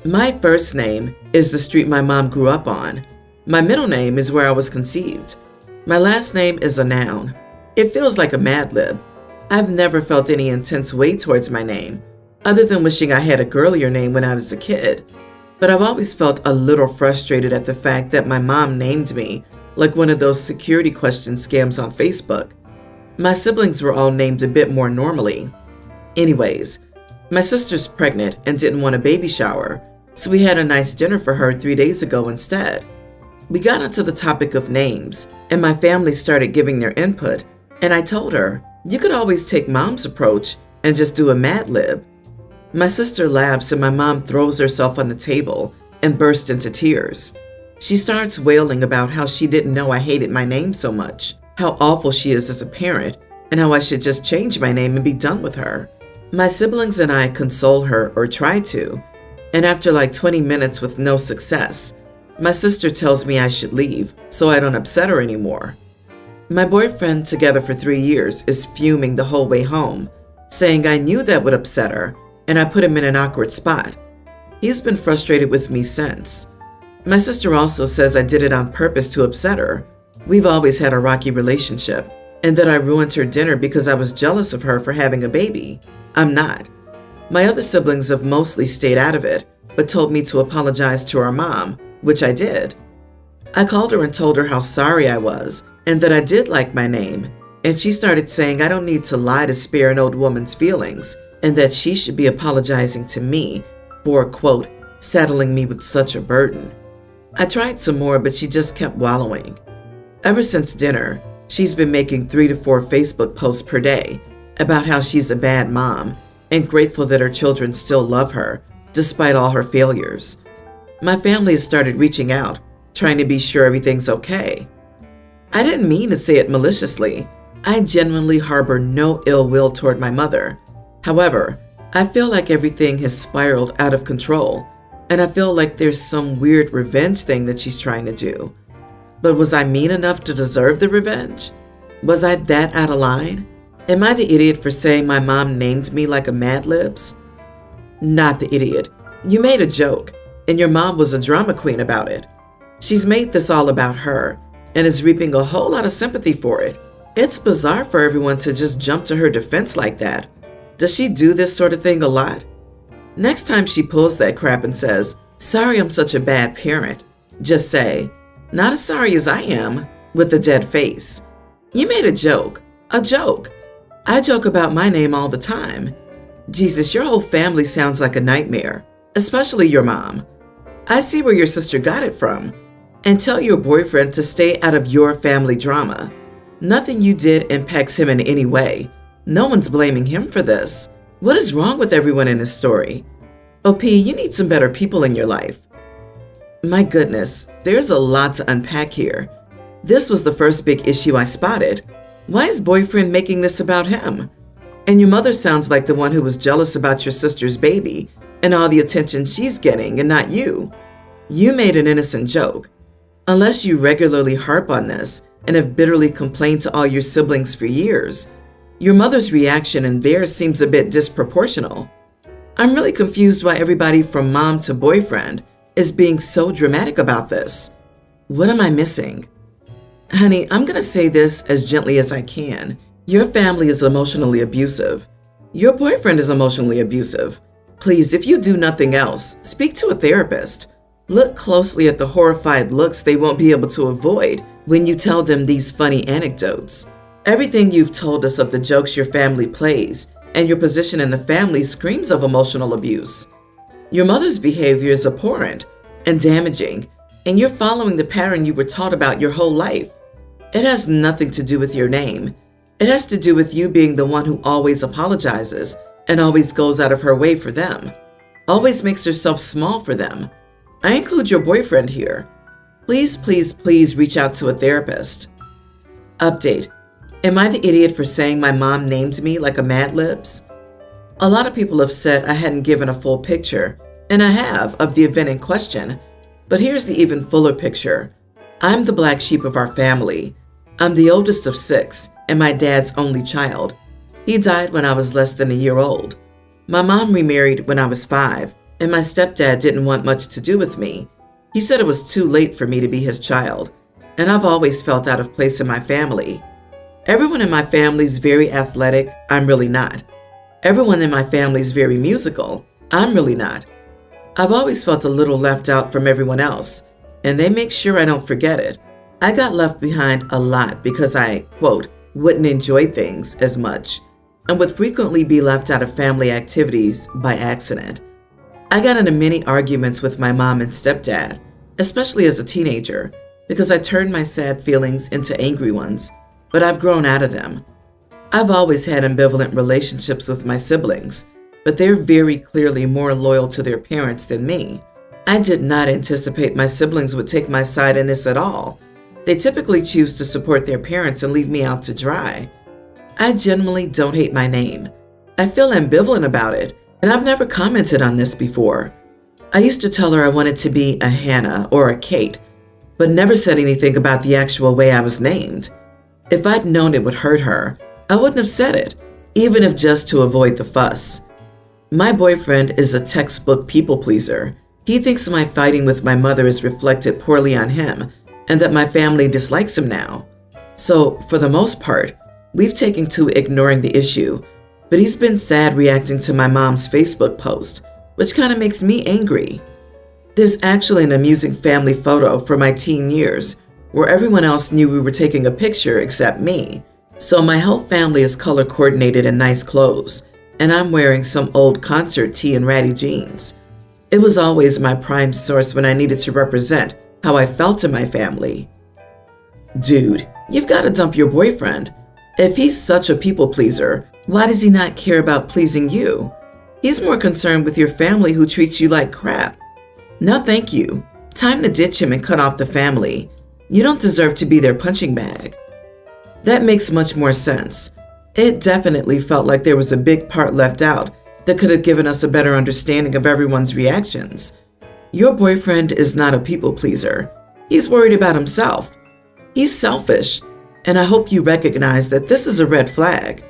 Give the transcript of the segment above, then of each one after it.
My first name is the street my mom grew up on. My middle name is where I was conceived. My last name is a noun. It feels like a Mad Lib. I've never felt any intense weight towards my name, other than wishing I had a girlier name when I was a kid. But I've always felt a little frustrated at the fact that my mom named me like one of those security question scams on Facebook. My siblings were all named a bit more normally. Anyways, my sister's pregnant and didn't want a baby shower, so we had a nice dinner for her 3 days ago instead. We got onto the topic of names, and my family started giving their input, and I told her, you could always take mom's approach and just do a Mad Lib. My sister laughs and my mom throws herself on the table and bursts into tears. She starts wailing about how she didn't know I hated my name so much, how awful she is as a parent, and how I should just change my name and be done with her. My siblings and I console her, or try to, and after like 20 minutes with no success, my sister tells me I should leave so I don't upset her anymore. My boyfriend, together for 3 years, is fuming the whole way home, saying I knew that would upset her and I put him in an awkward spot. He's been frustrated with me since. My sister also says I did it on purpose to upset her. We've always had a rocky relationship, and that I ruined her dinner because I was jealous of her for having a baby. I'm not. My other siblings have mostly stayed out of it, but told me to apologize to our mom, which I did. I called her and told her how sorry I was, and that I did like my name, and she started saying I don't need to lie to spare an old woman's feelings, and that she should be apologizing to me for, quote, saddling me with such a burden. I tried some more, but she just kept wallowing. Ever since dinner, she's been making 3 to 4 Facebook posts per day about how she's a bad mom and grateful that her children still love her, despite all her failures. My family has started reaching out, trying to be sure everything's okay. I didn't mean to say it maliciously. I genuinely harbor no ill will toward my mother. However, I feel like everything has spiraled out of control, and I feel like there's some weird revenge thing that she's trying to do. But was I mean enough to deserve the revenge? Was I that out of line? Am I the idiot for saying my mom named me like a Mad Libs? Not the idiot. You made a joke, and your mom was a drama queen about it. She's made this all about her, and is reaping a whole lot of sympathy for it. It's bizarre for everyone to just jump to her defense like that. Does she do this sort of thing a lot? Next time she pulls that crap and says, sorry I'm such a bad parent, just say, not as sorry as I am, with a dead face. You made a joke. A joke. I joke about my name all the time. Jesus, your whole family sounds like a nightmare, especially your mom. I see where your sister got it from. And tell your boyfriend to stay out of your family drama. Nothing you did impacts him in any way. No one's blaming him for this. What is wrong with everyone in this story? OP, you need some better people in your life. My goodness, there's a lot to unpack here. This was the first big issue I spotted. Why is boyfriend making this about him? And your mother sounds like the one who was jealous about your sister's baby and all the attention she's getting and not you. You made an innocent joke. Unless you regularly harp on this and have bitterly complained to all your siblings for years, your mother's reaction and theirs seems a bit disproportional. I'm really confused why everybody from mom to boyfriend is being so dramatic about this. What am I missing? Honey, I'm gonna say this as gently as I can. Your family is emotionally abusive. Your boyfriend is emotionally abusive. Please, if you do nothing else, speak to a therapist. Look closely at the horrified looks they won't be able to avoid when you tell them these funny anecdotes. Everything you've told us of the jokes your family plays and your position in the family screams of emotional abuse. Your mother's behavior is abhorrent and damaging, and you're following the pattern you were taught about your whole life. It has nothing to do with your name. It has to do with you being the one who always apologizes and always goes out of her way for them, always makes herself small for them. I include your boyfriend here. Please, please, please reach out to a therapist. Update. Am I the idiot for saying my mom named me like a Mad Libs? A lot of people have said I hadn't given a full picture, and I have, of the event in question. But here's the even fuller picture. I'm the black sheep of our family. I'm the oldest of 6, and my dad's only child. He died when I was less than a year old. My mom remarried when I was 5, and my stepdad didn't want much to do with me. He said it was too late for me to be his child, and I've always felt out of place in my family. Everyone in my family is very athletic. I'm really not. Everyone in my family is very musical. I'm really not. I've always felt a little left out from everyone else, and they make sure I don't forget it. I got left behind a lot because I, quote, wouldn't enjoy things as much and would frequently be left out of family activities by accident. I got into many arguments with my mom and stepdad, especially as a teenager, because I turned my sad feelings into angry ones, but I've grown out of them. I've always had ambivalent relationships with my siblings, but they're very clearly more loyal to their parents than me. I did not anticipate my siblings would take my side in this at all. They typically choose to support their parents and leave me out to dry. I genuinely don't hate my name. I feel ambivalent about it, and I've never commented on this before. I used to tell her I wanted to be a Hannah or a Kate, but never said anything about the actual way I was named. If I'd known it would hurt her, I wouldn't have said it, even if just to avoid the fuss. My boyfriend is a textbook people pleaser. He thinks my fighting with my mother is reflected poorly on him and that my family dislikes him now. So, for the most part, we've taken to ignoring the issue, but he's been sad reacting to my mom's Facebook post, which kind of makes me angry. There's actually an amusing family photo from my teen years where everyone else knew we were taking a picture except me. So my whole family is color coordinated in nice clothes, and I'm wearing some old concert tee and ratty jeans. It was always my prime source when I needed to represent how I felt in my family. Dude, you've got to dump your boyfriend. If he's such a people pleaser, why does he not care about pleasing you? He's more concerned with your family who treats you like crap. No, thank you. Time to ditch him and cut off the family. You don't deserve to be their punching bag. That makes much more sense. It definitely felt like there was a big part left out that could have given us a better understanding of everyone's reactions. Your boyfriend is not a people pleaser. He's worried about himself. He's selfish, and I hope you recognize that this is a red flag.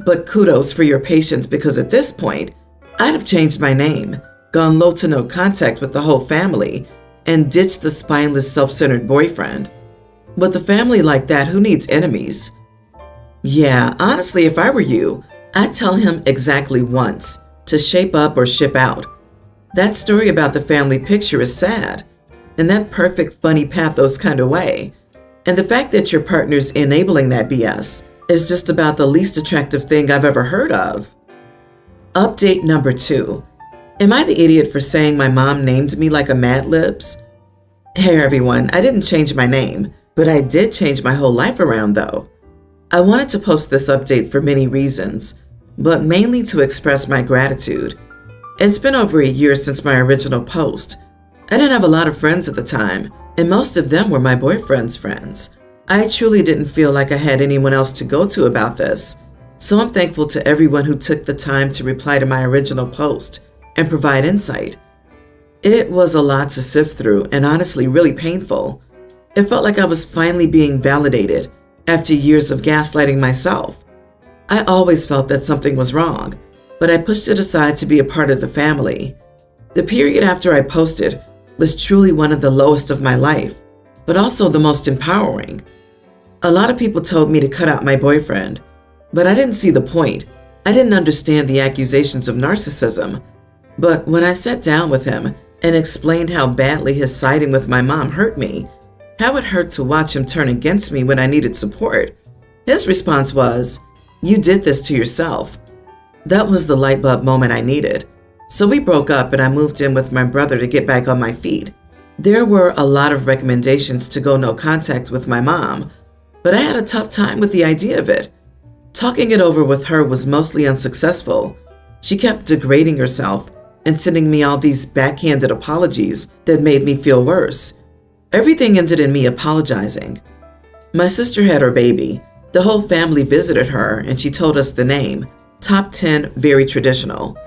But kudos for your patience, because at this point, I'd have changed my name, gone low to no contact with the whole family, and ditched the spineless, self-centered boyfriend. With a family like that, who needs enemies? Yeah, honestly, if I were you, I'd tell him exactly once to shape up or ship out. That story about the family picture is sad, in that perfect, funny, pathos kind of way. And the fact that your partner's enabling that BS is just about the least attractive thing I've ever heard of. Update number 2. Am I the idiot for saying my mom named me like a Mad Libs? Hey everyone, I didn't change my name, but I did change my whole life around though. I wanted to post this update for many reasons, but mainly to express my gratitude. It's been over a year since my original post. I didn't have a lot of friends at the time, and most of them were my boyfriend's friends. I truly didn't feel like I had anyone else to go to about this, so I'm thankful to everyone who took the time to reply to my original post and provide insight. It was a lot to sift through and honestly really painful. It felt like I was finally being validated after years of gaslighting myself. I always felt that something was wrong, but I pushed it aside to be a part of the family. The period after I posted was truly one of the lowest of my life, but also the most empowering. A lot of people told me to cut out my boyfriend, but I didn't see the point. I didn't understand the accusations of narcissism. But when I sat down with him and explained how badly his siding with my mom hurt me, how it hurt to watch him turn against me when I needed support, his response was, "You did this to yourself." That was the light bulb moment I needed. So we broke up and I moved in with my brother to get back on my feet. There were a lot of recommendations to go no contact with my mom, but I had a tough time with the idea of it. Talking it over with her was mostly unsuccessful. She kept degrading herself and sending me all these backhanded apologies that made me feel worse. Everything ended in me apologizing. My sister had her baby. The whole family visited her and she told us the name, Top 10 Very Traditional.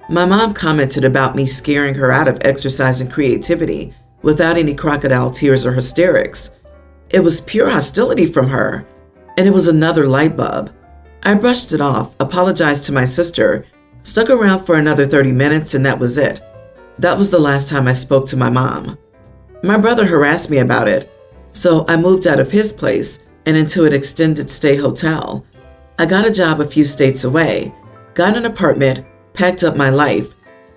My mom commented about me scaring her out of exercise and creativity without any crocodile tears or hysterics. It was pure hostility from her, and it was another light bulb. I brushed it off, apologized to my sister, stuck around for another 30 minutes, and that was it. That was the last time I spoke to my mom. My brother harassed me about it, so I moved out of his place and into an extended stay hotel. I got a job a few states away, got an apartment, packed up my life,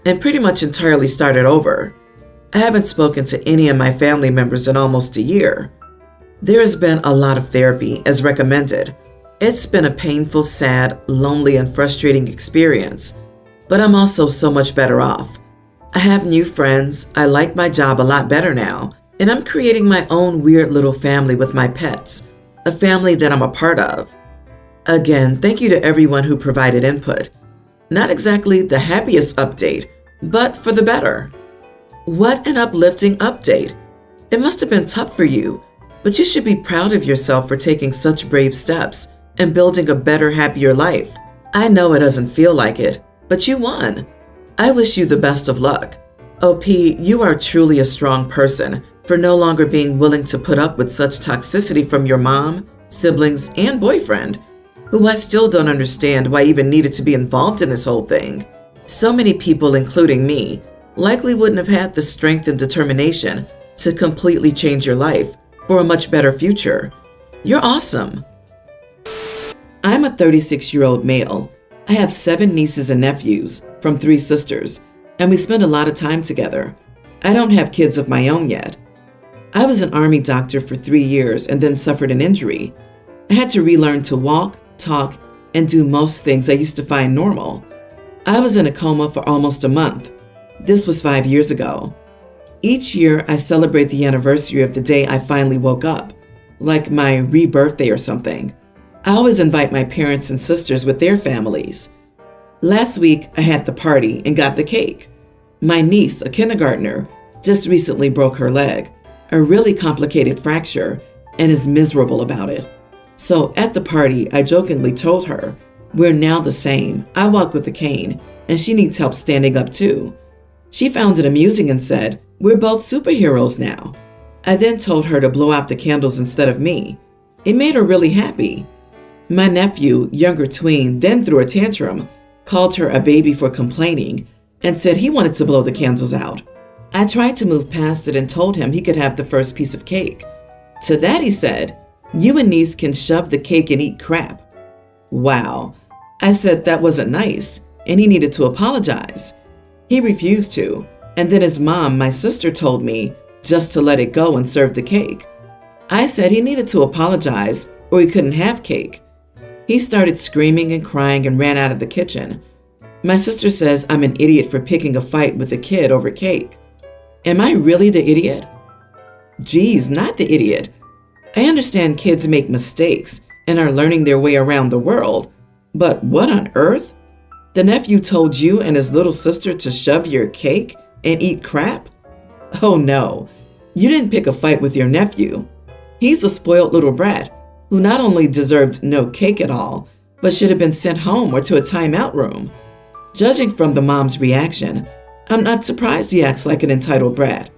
and pretty much entirely started over. I haven't spoken to any of my family members in almost a year. There has been a lot of therapy, as recommended. It's been a painful, sad, lonely, and frustrating experience, but I'm also so much better off. I have new friends, I like my job a lot better now, and I'm creating my own weird little family with my pets, a family that I'm a part of. Again, thank you to everyone who provided input. Not exactly the happiest update, but for the better. What an uplifting update. It must have been tough for you, but you should be proud of yourself for taking such brave steps and building a better, happier life. I know it doesn't feel like it, but you won. I wish you the best of luck. OP, you are truly a strong person for no longer being willing to put up with such toxicity from your mom, siblings, and boyfriend, who I still don't understand why even needed to be involved in this whole thing. So many people, including me, likely wouldn't have had the strength and determination to completely change your life for a much better future. You're awesome. I'm a 36-year-old male. I have 7 nieces and nephews from 3 sisters, and we spend a lot of time together. I don't have kids of my own yet. I was an Army doctor for 3 years and then suffered an injury. I had to relearn to walk, talk, and do most things I used to find normal. I was in a coma for almost a month. This was 5 years ago. Each year, I celebrate the anniversary of the day I finally woke up, like my rebirthday or something. I always invite my parents and sisters with their families. Last week, I had the party and got the cake. My niece, a kindergartner, just recently broke her leg, a really complicated fracture, and is miserable about it. So at the party, I jokingly told her, "We're now the same. I walk with a cane, and she needs help standing up too." She found it amusing and said, "We're both superheroes now." I then told her to blow out the candles instead of me. It made her really happy. My nephew, younger tween, then threw a tantrum, called her a baby for complaining, and said he wanted to blow the candles out. I tried to move past it and told him he could have the first piece of cake. To that he said, "You and niece can shove the cake and eat crap." Wow. I said that wasn't nice, and he needed to apologize. He refused to, and then his mom, my sister, told me just to let it go and serve the cake. I said he needed to apologize or he couldn't have cake. He started screaming and crying and ran out of the kitchen. My sister says I'm an idiot for picking a fight with a kid over cake. Am I really the idiot? Geez, not the idiot. I understand kids make mistakes and are learning their way around the world, but what on earth? The nephew told you and his little sister to shove your cake and eat crap? Oh no, you didn't pick a fight with your nephew. He's a spoiled little brat who not only deserved no cake at all, but should have been sent home or to a timeout room. Judging from the mom's reaction, I'm not surprised he acts like an entitled brat.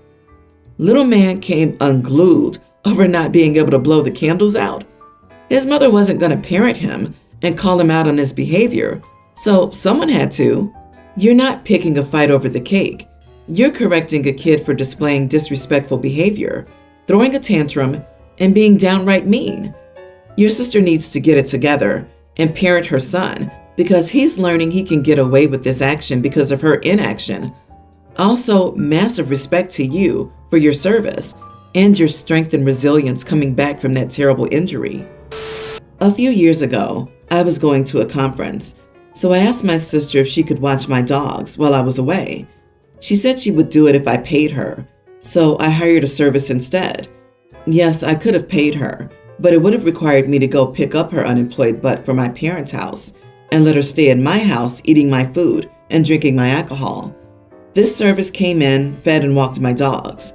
Little man came unglued over not being able to blow the candles out. His mother wasn't going to parent him and call him out on his behavior, so someone had to. You're not picking a fight over the cake. You're correcting a kid for displaying disrespectful behavior, throwing a tantrum, and being downright mean. Your sister needs to get it together and parent her son because he's learning he can get away with this action because of her inaction. Also, massive respect to you for your service and your strength and resilience coming back from that terrible injury. A few years ago, I was going to a conference, so I asked my sister if she could watch my dogs while I was away. She said she would do it if I paid her, so I hired a service instead. Yes, I could have paid her, but it would have required me to go pick up her unemployed butt from my parents' house and let her stay in my house eating my food and drinking my alcohol. This service came in, fed, and walked my dogs.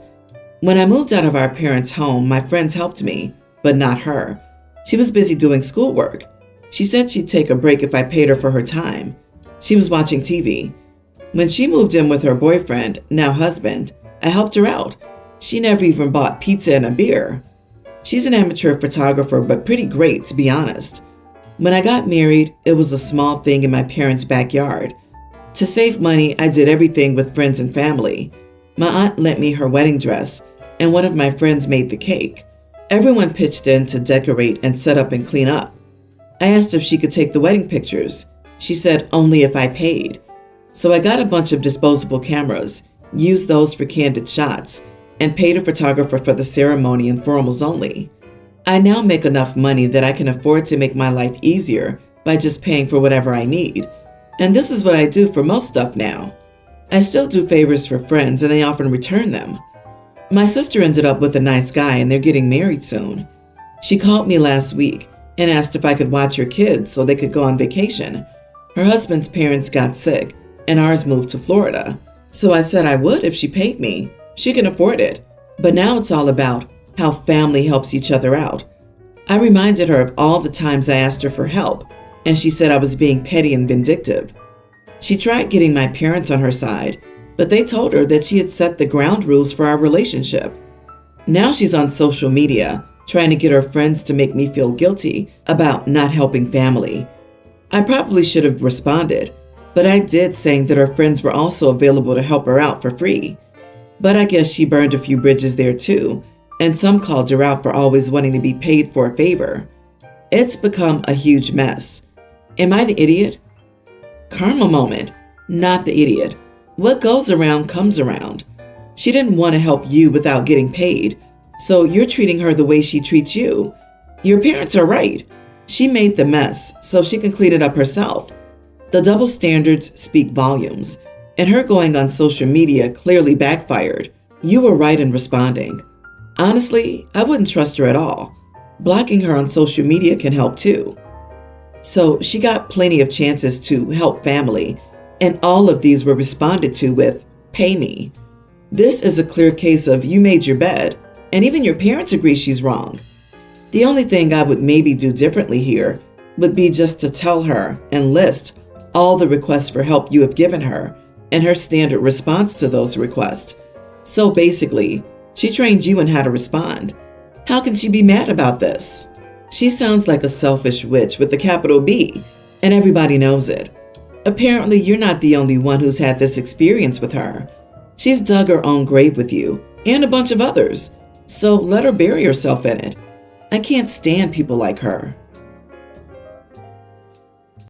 When I moved out of our parents' home, my friends helped me, but not her. She was busy doing schoolwork. She said she'd take a break if I paid her for her time. She was watching TV. When she moved in with her boyfriend, now husband, I helped her out. She never even bought pizza and a beer. She's an amateur photographer, but pretty great, to be honest. When I got married, it was a small thing in my parents' backyard. To save money, I did everything with friends and family. My aunt lent me her wedding dress, and one of my friends made the cake. Everyone pitched in to decorate and set up and clean up. I asked if she could take the wedding pictures. She said only if I paid. So I got a bunch of disposable cameras, used those for candid shots, and paid a photographer for the ceremony and formals only. I now make enough money that I can afford to make my life easier by just paying for whatever I need. And this is what I do for most stuff now. I still do favors for friends and they often return them. My sister ended up with a nice guy and they're getting married soon. She called me last week and asked if I could watch her kids so they could go on vacation. Her husband's parents got sick and ours moved to Florida. So I said I would if she paid me. She can afford it. But now it's all about how family helps each other out. I reminded her of all the times I asked her for help, and she said I was being petty and vindictive. She tried getting my parents on her side, but they told her that she had set the ground rules for our relationship. Now she's on social media, trying to get her friends to make me feel guilty about not helping family. I probably should have responded, but I did, saying that her friends were also available to help her out for free. But I guess she burned a few bridges there too, and some called her out for always wanting to be paid for a favor. It's become a huge mess. Am I the idiot? Karma moment, not the idiot. What goes around comes around. She didn't want to help you without getting paid, so you're treating her the way she treats you. Your parents are right. She made the mess, so she can clean it up herself. The double standards speak volumes, and her going on social media clearly backfired. You were right in responding. Honestly, I wouldn't trust her at all. Blocking her on social media can help too. So she got plenty of chances to help family, and all of these were responded to with, "Pay me." This is a clear case of you made your bed, and even your parents agree she's wrong. The only thing I would maybe do differently here would be just to tell her and list all the requests for help you have given her and her standard response to those requests. So basically, she trained you in how to respond. How can she be mad about this? She sounds like a selfish witch with a capital B, and everybody knows it. Apparently, you're not the only one who's had this experience with her. She's dug her own grave with you, and a bunch of others. So let her bury herself in it. I can't stand people like her.